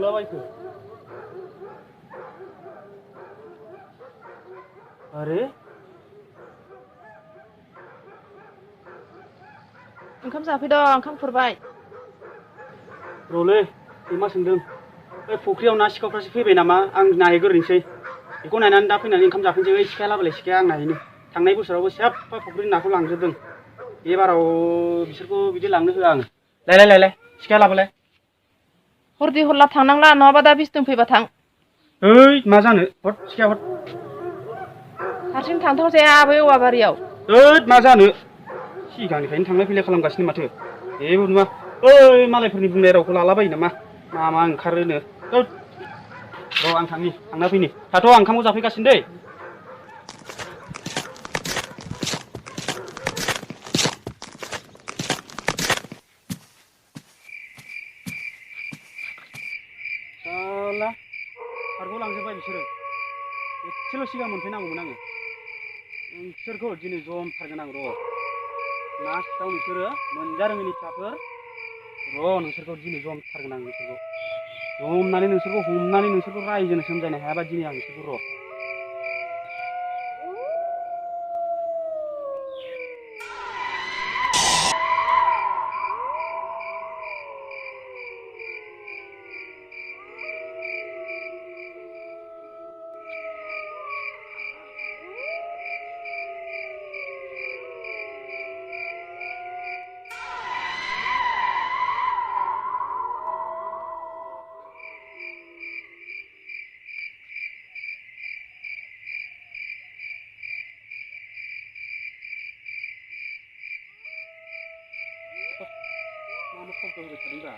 नुलाबायखो आरे ओंखाम जाफैदों ओंखाम खुरबाय र'लै मा सोंदों बे फुख्रियाव ना सिखावफ्रासो फैबाय नामा आं नायहैग्रोनोसै बेखौ नायनानै दा फैनानै ओंखाम जाफैनोसै ओइ सिखाया लाबोलाय सिखाया आं नायहैनो थांनाय बोसोरावबो साफ्फा फुख्रिनि नाखौ लांजोबदों बे बाराव बिसोरखौ बिदि लांनो होआ आङो लाय सिखाया लाबोलाय हरदि हरला थांनांला नङाबा दा बिसदों फैबा थां ओइ मा जानो हर सिखाया हर हारसिं थांथाव जाया आबै औवा बारियाव होद मा जानो सिगांनिफ्रायनो थांलाय फैलाय खालामगासिनो माथो जेबो नुवा ओइ मालायफोरनि बुंनाय रावखौ लालाबायो नामा मा ओंखारोनो होद र' आं थांना फैनि थाथ' आं ओंखामखौ जाफैगासिनो दै साला खारग'लांजोब्बाय बिसोरो एसेल' सिगां मोनफैनांगौमोन आङो नोंसोरखौ दिनै जमथारगोन आं र' ना सिखाव नोंसोरो मोनजा रोङैनि फिसाफोर र' नोंसोरखौ दिनै जमथारगोन आं नोंसोरखौ जमनानै नोंसोरखौ हमनानै नोंसोरखौ रायजोनो सोमजायनो हायाबा दिनै आं नोंसोरखौ र' मा खस्थ' होबाय थादोंब्रा